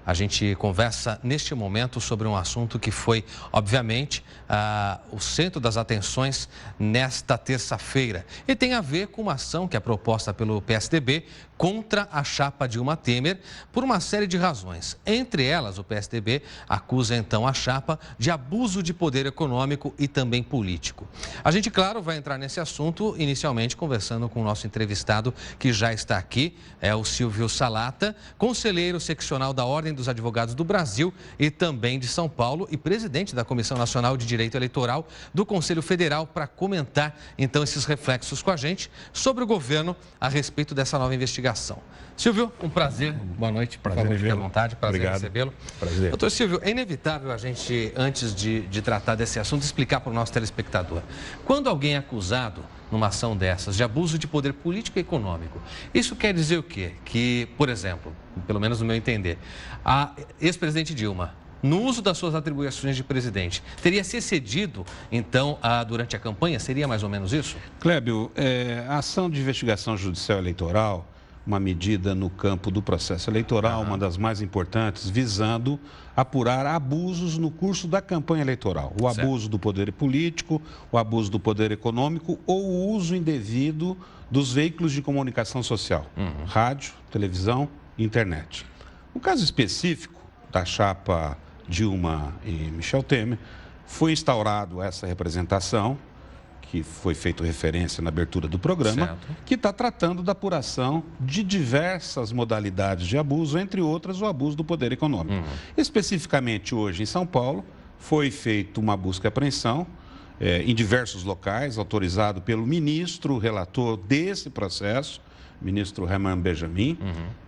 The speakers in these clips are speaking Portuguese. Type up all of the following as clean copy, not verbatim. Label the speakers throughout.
Speaker 1: A gente conversa neste momento sobre um assunto que foi, obviamente, o centro das atenções nesta terça-feira. E tem a ver com uma ação que é proposta pelo PSDB contra a chapa Dilma Temer por uma série de razões. Entre elas, o PSDB acusa então a chapa de abuso de poder econômico e também político. A gente, claro, vai entrar nesse assunto inicialmente conversando com o nosso entrevistado que já está aqui, é o Silvio Salata, conselheiro seccional da Ordem dos Advogados do Brasil e também de São Paulo e presidente da Comissão Nacional de Direito Eleitoral do Conselho Federal, para comentar então esses reflexos com a gente sobre o governo a respeito dessa nova investigação. Silvio, um prazer. Boa noite, por favor, fique à vontade. Prazer recebê-lo.
Speaker 2: Prazer.
Speaker 1: Doutor Silvio, é inevitável a gente, antes de tratar desse assunto, explicar para o nosso telespectador. Quando alguém é acusado, numa ação dessas, de abuso de poder político e econômico, isso quer dizer o quê? Que, por exemplo, pelo menos no meu entender, a ex-presidente Dilma, no uso das suas atribuições de presidente, teria se excedido, então, durante a campanha? Seria mais ou menos isso?
Speaker 2: Clébio, a ação de investigação judicial eleitoral, uma medida no campo do processo eleitoral, uma das mais importantes, visando apurar abusos no curso da campanha eleitoral. O abuso do poder político, o abuso do poder econômico ou o uso indevido dos veículos de comunicação social, rádio, televisão e internet. O caso específico da chapa Dilma e Michel Temer, foi instaurado essa representação, que foi feita referência na abertura do programa, que está tratando da apuração de diversas modalidades de abuso, entre outras o abuso do poder econômico. Especificamente hoje em São Paulo, foi feita uma busca e apreensão em diversos locais, autorizado pelo ministro relator desse processo, ministro Herman Benjamin,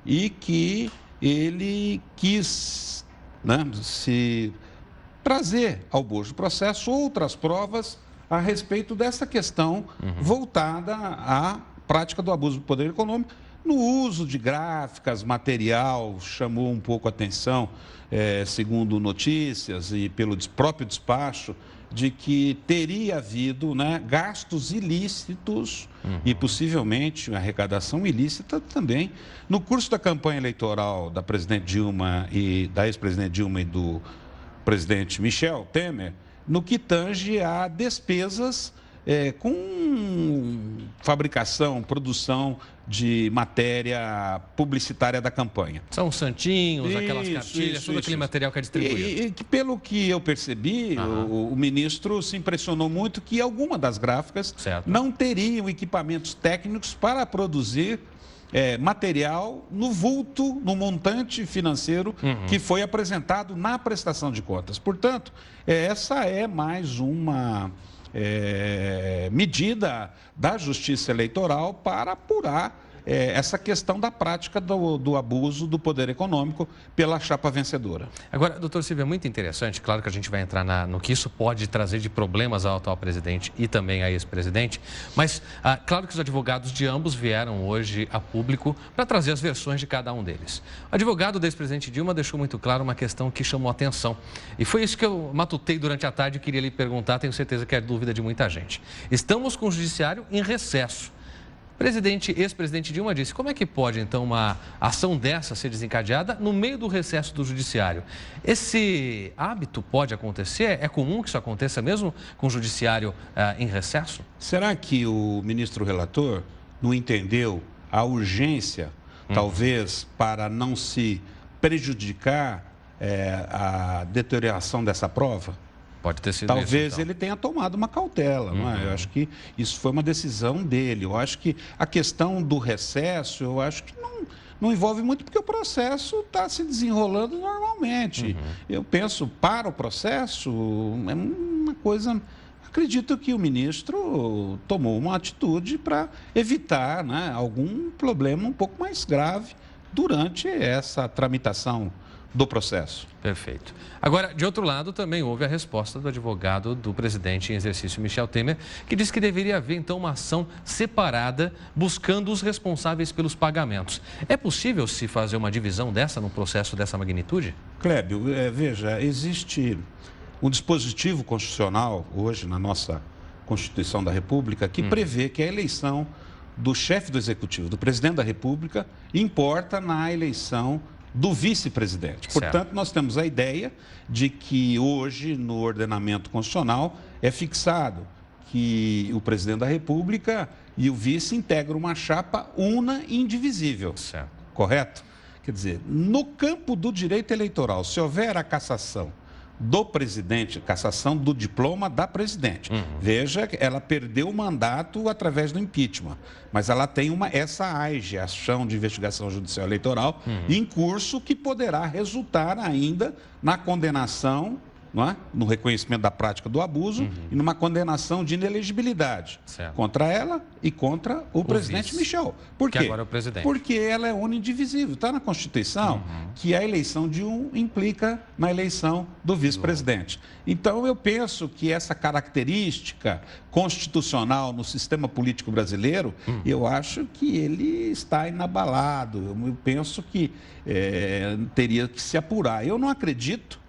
Speaker 2: e que ele quis se trazer ao bojo do processo outras provas a respeito dessa questão voltada à prática do abuso do poder econômico. No uso de gráficas, material, chamou um pouco a atenção, segundo notícias e pelo próprio despacho, de que teria havido gastos ilícitos e possivelmente arrecadação ilícita também no curso da campanha eleitoral da presidente Dilma e da ex-presidente Dilma e do presidente Michel Temer, no que tange a despesas com fabricação, produção de matéria publicitária da campanha.
Speaker 1: São os santinhos, aquelas cartilhas, todo aquele material que é distribuído.
Speaker 2: E pelo que eu percebi, o ministro se impressionou muito que alguma das gráficas não teriam equipamentos técnicos para produzir material no vulto, no montante financeiro que foi apresentado na prestação de contas. Portanto, essa é mais uma medida da Justiça Eleitoral para apurar essa questão da prática do abuso do poder econômico pela chapa vencedora.
Speaker 1: Agora, doutor Silvio, é muito interessante, claro que a gente vai entrar no que isso pode trazer de problemas ao atual presidente e também à ex-presidente, mas claro que os advogados de ambos vieram hoje a público para trazer as versões de cada um deles. O advogado da ex-presidente Dilma deixou muito claro uma questão que chamou a atenção, e foi isso que eu matutei durante a tarde e queria lhe perguntar, tenho certeza que é dúvida de muita gente. Estamos com o judiciário em recesso. Ex-presidente Dilma disse, como é que pode, então, uma ação dessa ser desencadeada no meio do recesso do judiciário? Esse hábito pode acontecer? É comum que isso aconteça mesmo com o judiciário em recesso?
Speaker 2: Será que o ministro relator não entendeu a urgência, talvez, para não se prejudicar a deterioração dessa prova?
Speaker 1: Pode ter sido
Speaker 2: Talvez
Speaker 1: isso, então.
Speaker 2: Ele tenha tomado uma cautela, não é? Eu acho que isso foi uma decisão dele. Eu acho que a questão do recesso, eu acho que não envolve muito, porque o processo está se desenrolando normalmente. Eu penso, para o processo, é uma coisa... Acredito que o ministro tomou uma atitude para evitar algum problema um pouco mais grave durante essa tramitação do processo.
Speaker 1: Perfeito. Agora, de outro lado, também houve a resposta do advogado do presidente em exercício, Michel Temer, que disse que deveria haver, então, uma ação separada buscando os responsáveis pelos pagamentos. É possível se fazer uma divisão dessa num processo dessa magnitude?
Speaker 2: Clébio, veja, existe um dispositivo constitucional hoje na nossa Constituição da República que prevê que a eleição do chefe do Executivo, do presidente da República, importa na eleição do vice-presidente. Portanto, nós temos a ideia de que hoje, no ordenamento constitucional, é fixado que o presidente da República e o vice integram uma chapa una e indivisível.
Speaker 1: Certo.
Speaker 2: Correto? Quer dizer, no campo do direito eleitoral, se houver a cassação do presidente, cassação do diploma da presidente. Veja, ela perdeu o mandato através do impeachment, mas ela tem essa AIGE, Ação de Investigação Judicial Eleitoral, em curso, que poderá resultar ainda na condenação, não é? No reconhecimento da prática do abuso e numa condenação de inelegibilidade contra ela e contra o presidente Michel. Por quê?
Speaker 1: Que agora é o presidente.
Speaker 2: Porque ela é unidivisível. Está na Constituição que a eleição de um implica na eleição do vice-presidente. Então, eu penso que essa característica constitucional no sistema político brasileiro, eu acho que ele está inabalado. Eu penso que teria que se apurar. Eu não acredito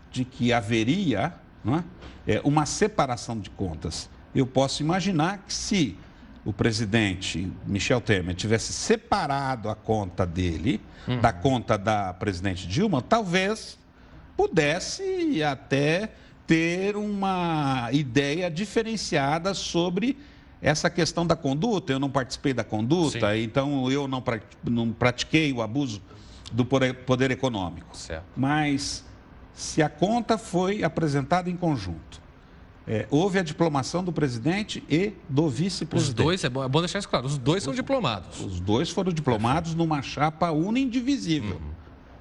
Speaker 2: de que haveria, não é, uma separação de contas. Eu posso imaginar que se o presidente Michel Temer tivesse separado a conta dele da conta da presidente Dilma, talvez pudesse até ter uma ideia diferenciada sobre essa questão da conduta. Eu não participei da conduta, então eu não pratiquei o abuso do poder econômico.
Speaker 1: Certo.
Speaker 2: Mas se a conta foi apresentada em conjunto, houve a diplomação do presidente e do vice-presidente.
Speaker 1: Os dois, é bom deixar isso claro, os dois são diplomados.
Speaker 2: Os dois foram diplomados numa chapa una e indivisível.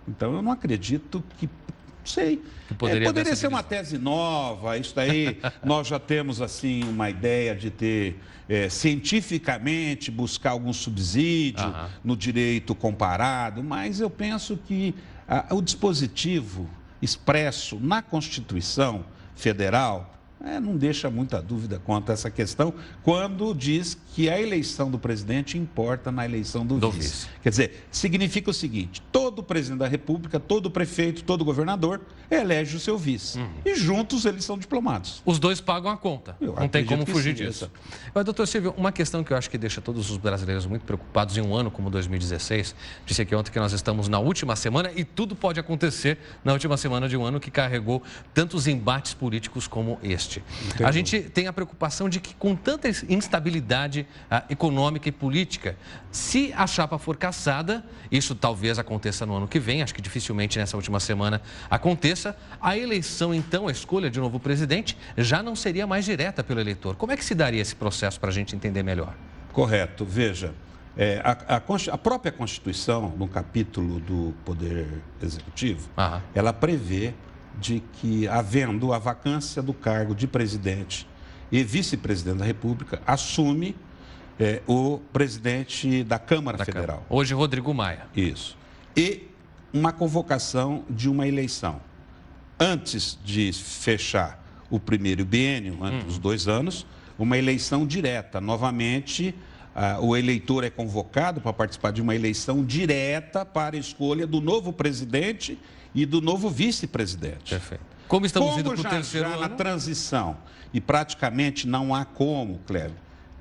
Speaker 2: Então, eu não acredito que... Não sei.
Speaker 1: Que
Speaker 2: poderia ser uma tese nova, isso daí nós já temos assim uma ideia de ter cientificamente buscar algum subsídio no direito comparado, mas eu penso que o dispositivo expresso na Constituição Federal não deixa muita dúvida quanto a essa questão, quando diz que a eleição do presidente importa na eleição do vice. Quer dizer, significa o seguinte: todo presidente da República, todo prefeito, todo governador elege o seu vice. E juntos eles são diplomados.
Speaker 1: Os dois pagam a conta. Não tem como fugir disso. Mas, doutor Silvio, uma questão que eu acho que deixa todos os brasileiros muito preocupados em um ano como 2016, disse aqui ontem que nós estamos na última semana e tudo pode acontecer na última semana de um ano que carregou tantos embates políticos como este. A gente tem a preocupação de que, com tanta instabilidade econômica e política, se a chapa for cassada, isso talvez aconteça no ano que vem, acho que dificilmente nessa última semana aconteça, a eleição, então, a escolha de um novo presidente, já não seria mais direta pelo eleitor. Como é que se daria esse processo para a gente entender melhor?
Speaker 2: Correto. Veja, a própria Constituição, no capítulo do Poder Executivo, ela prevê de que, havendo a vacância do cargo de presidente e vice-presidente da República, assume o presidente da Câmara Federal.
Speaker 1: Hoje, Rodrigo Maia.
Speaker 2: Isso. E uma convocação de uma eleição. Antes de fechar o primeiro biênio, antes dos 2 anos, uma eleição direta. Novamente, o eleitor é convocado para participar de uma eleição direta para a escolha do novo presidente e do novo vice-presidente.
Speaker 1: Perfeito. Como estamos indo para o terceiro ano?
Speaker 2: Na transição, e praticamente não há como, Cléber,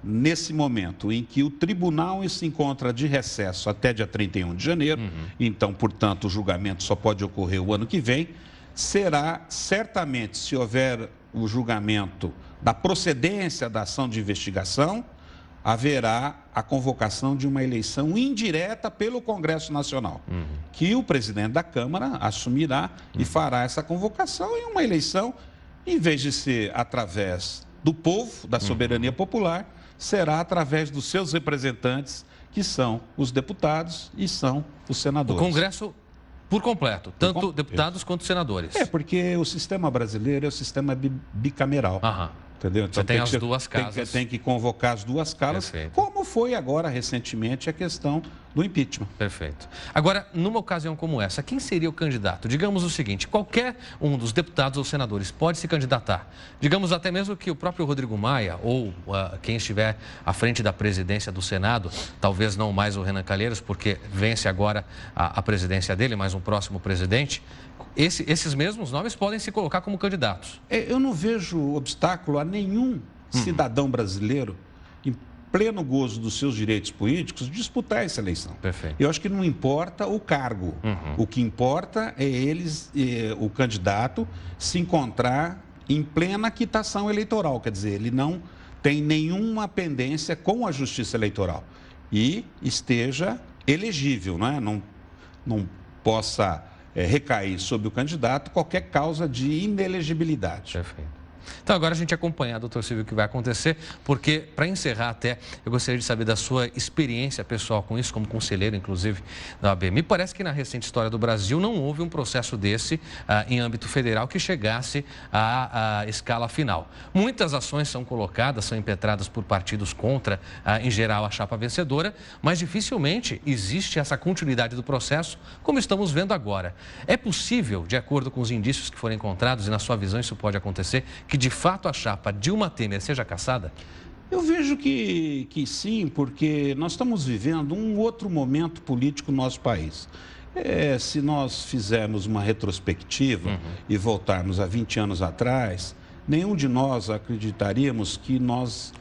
Speaker 2: nesse momento em que o tribunal se encontra de recesso até dia 31 de janeiro, então, portanto, o julgamento só pode ocorrer o ano que vem, será certamente, se houver o julgamento da procedência da ação de investigação, haverá a convocação de uma eleição indireta pelo Congresso Nacional, que o presidente da Câmara assumirá e fará essa convocação em uma eleição, em vez de ser através do povo, da soberania popular, será através dos seus representantes, que são os deputados e são os senadores.
Speaker 1: O Congresso por completo, tanto deputados quanto senadores.
Speaker 2: Porque o sistema brasileiro é o sistema bicameral. Entendeu? Então,
Speaker 1: você tem as duas casas.
Speaker 2: Tem que convocar as duas casas, como foi agora, recentemente, a questão do impeachment.
Speaker 1: Perfeito. Agora, numa ocasião como essa, quem seria o candidato? Digamos o seguinte, qualquer um dos deputados ou senadores pode se candidatar. Digamos até mesmo que o próprio Rodrigo Maia ou quem estiver à frente da presidência do Senado, talvez não mais o Renan Calheiros, porque vence agora a presidência dele, mas um próximo presidente. Esses mesmos nomes podem se colocar como candidatos.
Speaker 2: Eu não vejo obstáculo a nenhum cidadão brasileiro em pleno gozo dos seus direitos políticos, disputar essa eleição.
Speaker 1: Perfeito.
Speaker 2: Eu acho que não importa o cargo. O que importa é o candidato se encontrar em plena quitação eleitoral, quer dizer, ele não tem nenhuma pendência com a Justiça Eleitoral e esteja elegível, não possa recair sobre o candidato qualquer causa de inelegibilidade.
Speaker 1: Perfeito. Então, agora a gente acompanha, doutor Silvio, o que vai acontecer, porque, para encerrar até, eu gostaria de saber da sua experiência pessoal com isso, como conselheiro, inclusive, da OAB. Me parece que na recente história do Brasil não houve um processo desse em âmbito federal que chegasse à escala final. Muitas ações são colocadas, são impetradas por partidos contra, em geral, a chapa vencedora, mas dificilmente existe essa continuidade do processo, como estamos vendo agora. É possível, de acordo com os indícios que foram encontrados, e na sua visão isso pode acontecer, que de fato a chapa Dilma Temer seja cassada?
Speaker 2: Eu vejo que sim, porque nós estamos vivendo um outro momento político no nosso país. Se nós fizermos uma retrospectiva e voltarmos a 20 anos atrás, nenhum de nós acreditaríamos que nós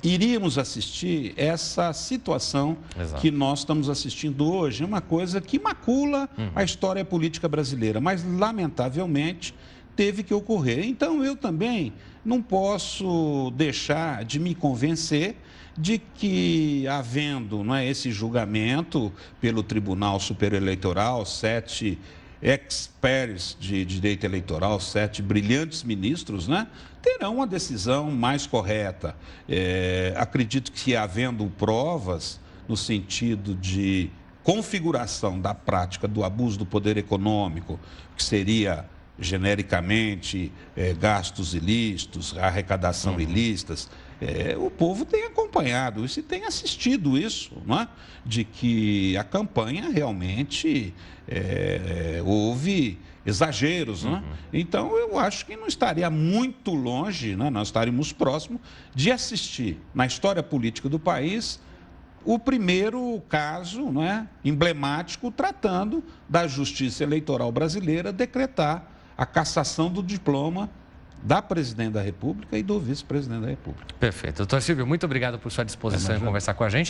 Speaker 2: iríamos assistir essa situação que nós estamos assistindo hoje. É uma coisa que macula a história política brasileira, mas lamentavelmente teve que ocorrer. Então, eu também não posso deixar de me convencer de que, havendo esse julgamento pelo Tribunal Superior Eleitoral, 7 experts de direito eleitoral, 7 brilhantes ministros, terão uma decisão mais correta. Acredito que, havendo provas no sentido de configuração da prática do abuso do poder econômico, que seria genericamente gastos ilícitos, arrecadação ilícitas, o povo tem acompanhado isso e tem assistido isso, de que a campanha realmente houve exageros. Então, eu acho que não estaria muito longe, nós estaríamos próximos de assistir na história política do país o primeiro caso emblemático tratando da Justiça Eleitoral brasileira decretar a cassação do diploma da Presidente da República e do Vice-Presidente da República.
Speaker 1: Perfeito. Doutor Silvio, muito obrigado por sua disposição em conversar com a gente.